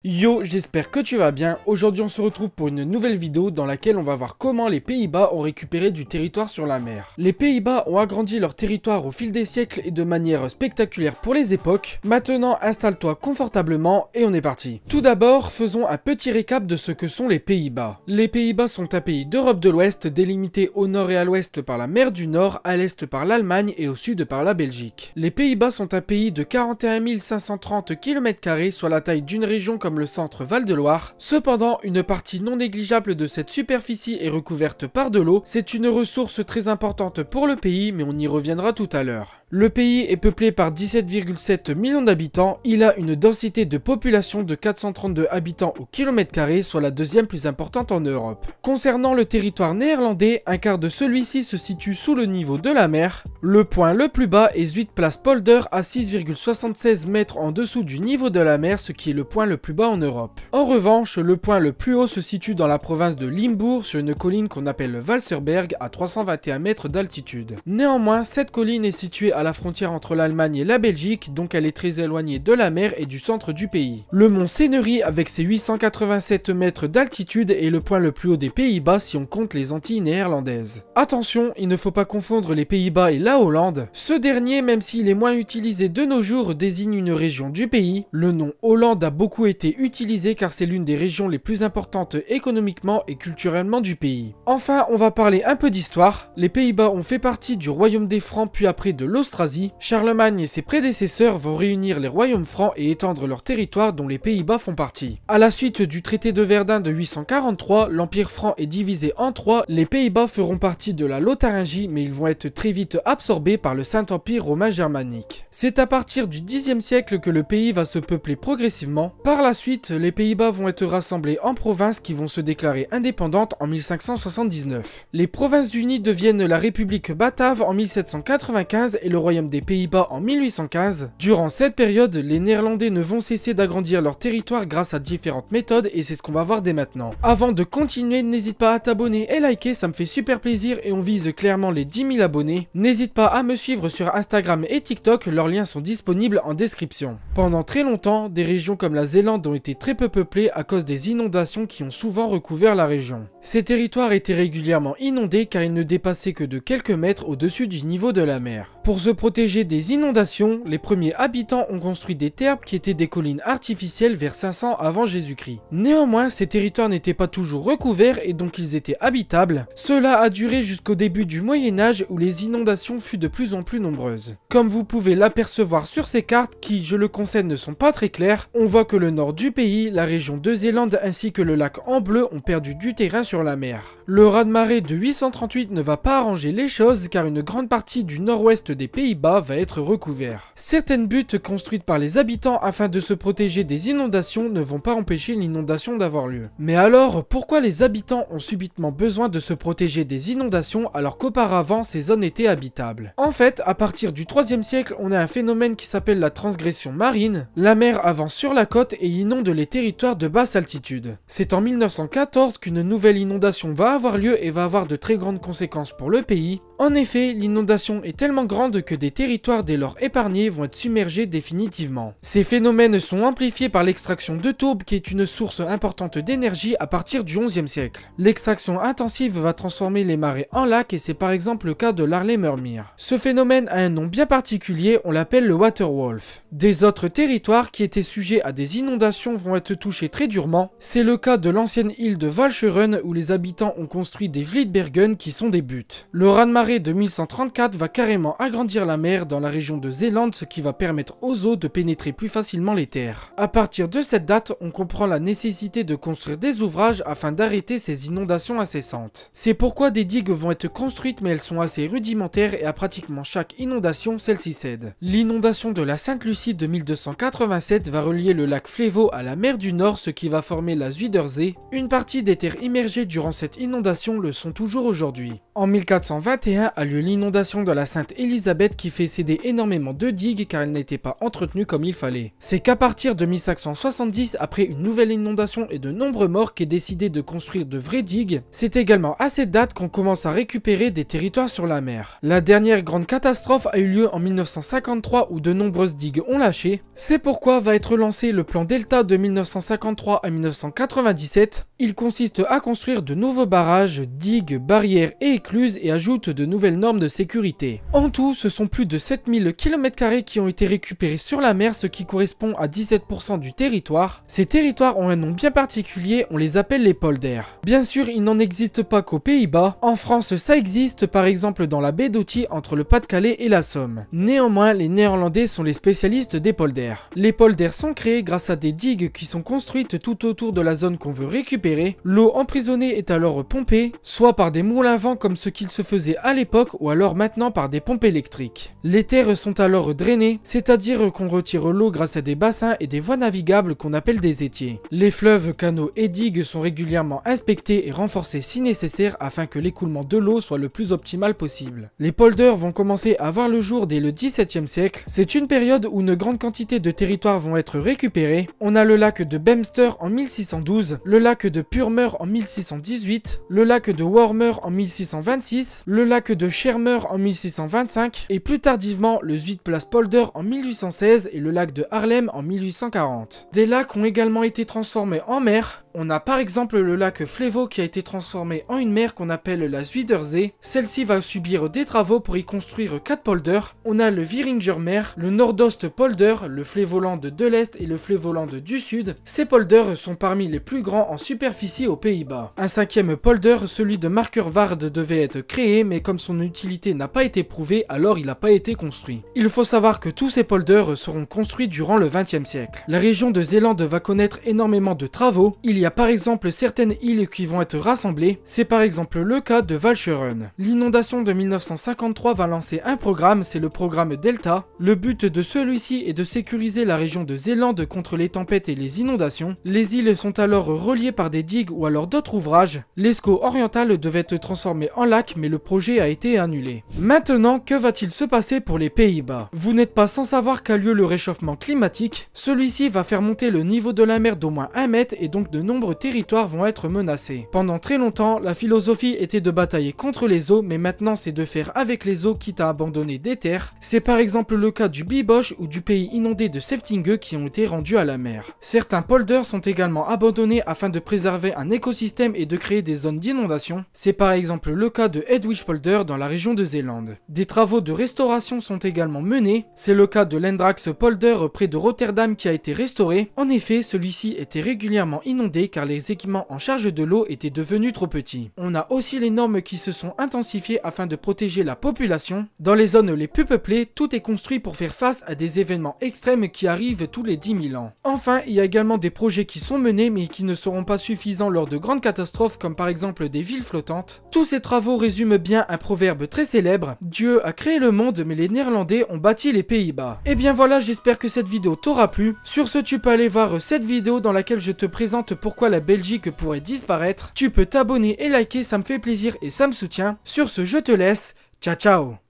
Yo, j'espère que tu vas bien. Aujourd'hui on se retrouve pour une nouvelle vidéo dans laquelle on va voir comment les Pays-Bas ont récupéré du territoire sur la mer. Les Pays-Bas ont agrandi leur territoire au fil des siècles et de manière spectaculaire pour les époques. Maintenant installe-toi confortablement et on est parti. Tout d'abord, faisons un petit récap de ce que sont les Pays-Bas. Les Pays-Bas sont un pays d'Europe de l'Ouest délimité au nord et à l'ouest par la mer du Nord, à l'est par l'Allemagne et au sud par la Belgique. Les Pays-Bas sont un pays de 41 530 km², soit la taille d'une région comme le centre Val-de-Loire. Cependant, une partie non négligeable de cette superficie est recouverte par de l'eau. C'est une ressource très importante pour le pays, mais on y reviendra tout à l'heure. Le pays est peuplé par 17,7 millions d'habitants. Il a une densité de population de 432 habitants au km², soit la deuxième plus importante en Europe. Concernant le territoire néerlandais, un quart de celui-ci se situe sous le niveau de la mer. Le point le plus bas est Zuidplaspolder à 6,76 mètres en dessous du niveau de la mer, ce qui est le point le plus bas en Europe. En revanche, le point le plus haut se situe dans la province de Limbourg, sur une colline qu'on appelle le Valserberg à 321 mètres d'altitude. Néanmoins, cette colline est située à la frontière entre l'Allemagne et la Belgique, donc elle est très éloignée de la mer et du centre du pays. Le mont Seinery, avec ses 887 mètres d'altitude, est le point le plus haut des Pays-Bas si on compte les Antilles néerlandaises. Attention, il ne faut pas confondre les Pays-Bas et la Hollande. Ce dernier, même s'il est moins utilisé de nos jours, désigne une région du pays. Le nom Hollande a beaucoup été utilisé car c'est l'une des régions les plus importantes économiquement et culturellement du pays. Enfin, on va parler un peu d'histoire. Les Pays-Bas ont fait partie du royaume des Francs puis après de l'Austrasie. Charlemagne et ses prédécesseurs vont réunir les royaumes francs et étendre leur territoire dont les Pays-Bas font partie. À la suite du traité de Verdun de 843, l'empire franc est divisé en trois. Les Pays-Bas feront partie de la Lotharingie, mais ils vont être très vite absorbés par le Saint-Empire romain germanique. C'est à partir du Xe siècle que le pays va se peupler progressivement. Par la suite, les Pays-Bas vont être rassemblés en provinces qui vont se déclarer indépendantes en 1579. Les Provinces-Unies deviennent la République batave en 1795 et le Royaume des Pays-Bas en 1815. Durant cette période, les Néerlandais ne vont cesser d'agrandir leur territoire grâce à différentes méthodes et c'est ce qu'on va voir dès maintenant. Avant de continuer, n'hésite pas à t'abonner et liker, ça me fait super plaisir et on vise clairement les 10 000 abonnés. N'hésite pas à me suivre sur Instagram et TikTok, leurs liens sont disponibles en description. Pendant très longtemps, des régions comme la Zélande ont été très peu peuplées à cause des inondations qui ont souvent recouvert la région. Ces territoires étaient régulièrement inondés car ils ne dépassaient que de quelques mètres au-dessus du niveau de la mer. Pour se protéger des inondations, les premiers habitants ont construit des terres qui étaient des collines artificielles vers 500 avant Jésus-Christ. Néanmoins, ces territoires n'étaient pas toujours recouverts et donc ils étaient habitables. Cela a duré jusqu'au début du Moyen-Âge où les inondations furent de plus en plus nombreuses. Comme vous pouvez l'apercevoir sur ces cartes qui, je le concède, ne sont pas très claires, on voit que le nord du pays, la région de Zélande ainsi que le lac en bleu ont perdu du terrain sur la mer. Le raz-de-marée de 838 ne va pas arranger les choses car une grande partie du nord-ouest des Pays-Bas va être recouvert. Certaines buttes construites par les habitants afin de se protéger des inondations ne vont pas empêcher l'inondation d'avoir lieu. Mais alors, pourquoi les habitants ont subitement besoin de se protéger des inondations alors qu'auparavant ces zones étaient habitables? En fait, à partir du 3e siècle, on a un phénomène qui s'appelle la transgression marine. La mer avance sur la côte et inonde les territoires de basse altitude. C'est en 1914 qu'une nouvelle inondation va avoir lieu et va avoir de très grandes conséquences pour le pays. En effet, l'inondation est tellement grande que des territoires dès lors épargnés vont être submergés définitivement. Ces phénomènes sont amplifiés par l'extraction de tourbe qui est une source importante d'énergie à partir du 11e siècle. L'extraction intensive va transformer les marais en lacs et c'est par exemple le cas de l'Arlemermeer. Ce phénomène a un nom bien particulier, on l'appelle le Waterwolf. Des autres territoires qui étaient sujets à des inondations vont être touchés très durement. C'est le cas de l'ancienne île de Walcheren où les habitants ont construit des Vlietbergen qui sont des buttes. Le raz-de-marée de 1134 va carrément agrandir la mer dans la région de Zélande, ce qui va permettre aux eaux de pénétrer plus facilement les terres. À partir de cette date, on comprend la nécessité de construire des ouvrages afin d'arrêter ces inondations incessantes. C'est pourquoi des digues vont être construites mais elles sont assez rudimentaires et à pratiquement chaque inondation, celle-ci cède. L'inondation de la Sainte-Lucie de 1287 va relier le lac Flévaux à la mer du Nord, ce qui va former la Zuiderzee. Une partie des terres immergées durant cette inondation le sont toujours aujourd'hui. En 1421 a lieu l'inondation de la Sainte Élisabeth qui fait céder énormément de digues car elles n'étaient pas entretenues comme il fallait. C'est qu'à partir de 1570, après une nouvelle inondation et de nombreux morts, qu'est décidé de construire de vraies digues. C'est également à cette date qu'on commence à récupérer des territoires sur la mer. La dernière grande catastrophe a eu lieu en 1953 où de nombreuses digues ont lâché. C'est pourquoi va être lancé le plan Delta de 1953 à 1997. Il consiste à construire de nouveaux barrages, digues, barrières et écluses et ajoute de nouvelles normes de sécurité. En tout, ce sont plus de 7000 km² qui ont été récupérés sur la mer, ce qui correspond à 17% du territoire. Ces territoires ont un nom bien particulier, on les appelle les polders. Bien sûr, il n'en existe pas qu'aux Pays-Bas. En France, ça existe par exemple dans la baie d'Authie entre le Pas-de-Calais et la Somme. Néanmoins, les Néerlandais sont les spécialistes des polders. Les polders sont créés grâce à des digues qui sont construites tout autour de la zone qu'on veut récupérer. L'eau emprisonnée est alors pompée, soit par des moulins à vent comme ce qu'il se faisait à l'époque ou alors maintenant par des pompes électriques. Les terres sont alors drainées, c'est-à-dire qu'on retire l'eau grâce à des bassins et des voies navigables qu'on appelle des étiers. Les fleuves, canaux et digues sont régulièrement inspectés et renforcés si nécessaire afin que l'écoulement de l'eau soit le plus optimal possible. Les polders vont commencer à voir le jour dès le XVIIe siècle. C'est une période où une grande quantité de territoires vont être récupérés. On a le lac de Bemster en 1612, le lac de Purmer en 1618, le lac de Wormer en 1626, le lac de Schermer en 1625 et plus tardivement le Zuidplaspolder en 1816 et le lac de Haarlem en 1840. Des lacs ont également été transformés en mer. On a par exemple le lac Flevo qui a été transformé en une mer qu'on appelle la Zuiderzee. Celle-ci va subir des travaux pour y construire 4 polders. On a le Wieringermeer, le Noordoostpolder, le Flevoland de l'Est et le Flevoland du Sud. Ces polders sont parmi les plus grands en superficie aux Pays-Bas. Un 5e polder, celui de Markerwaard, devait être créé, mais comme son utilité n'a pas été prouvée, alors il n'a pas été construit. Il faut savoir que tous ces polders seront construits durant le XXe siècle. La région de Zélande va connaître énormément de travaux. Il y a par exemple certaines îles qui vont être rassemblées. C'est par exemple le cas de Walcheren. L'inondation de 1953 va lancer un programme, c'est le programme Delta. Le but de celui-ci est de sécuriser la région de Zélande contre les tempêtes et les inondations. Les îles sont alors reliées par des digues ou alors d'autres ouvrages. L'Escaut oriental devait être transformé en lac, mais le projet a été annulé. Maintenant, que va-t-il se passer pour les Pays-Bas? Vous n'êtes pas sans savoir qu'a lieu le réchauffement climatique. Celui-ci va faire monter le niveau de la mer d'au moins 1 mètre et donc de nombreux territoires vont être menacés. Pendant très longtemps, la philosophie était de batailler contre les eaux, mais maintenant c'est de faire avec les eaux quitte à abandonner des terres. C'est par exemple le cas du Biboche ou du pays inondé de Seftinge qui ont été rendus à la mer. Certains polders sont également abandonnés afin de préserver un écosystème et de créer des zones d'inondation. C'est par exemple le cas de Hedwig Polder dans la région de Zélande. Des travaux de restauration sont également menés. C'est le cas de l'Endrax Polder près de Rotterdam qui a été restauré. En effet, celui-ci était régulièrement inondé car les équipements en charge de l'eau étaient devenus trop petits. On a aussi les normes qui se sont intensifiées afin de protéger la population. Dans les zones les plus peuplées, tout est construit pour faire face à des événements extrêmes qui arrivent tous les 10 000 ans. Enfin, il y a également des projets qui sont menés mais qui ne seront pas suffisants lors de grandes catastrophes comme par exemple des villes flottantes. Tous ces travaux résument bien un proverbe très célèbre: Dieu a créé le monde mais les Néerlandais ont bâti les Pays-Bas. Et bien voilà, j'espère que cette vidéo t'aura plu. Sur ce, tu peux aller voir cette vidéo dans laquelle je te présente pourquoi la Belgique pourrait disparaître. Tu peux t'abonner et liker, ça me fait plaisir et ça me soutient. Sur ce, je te laisse. Ciao ciao.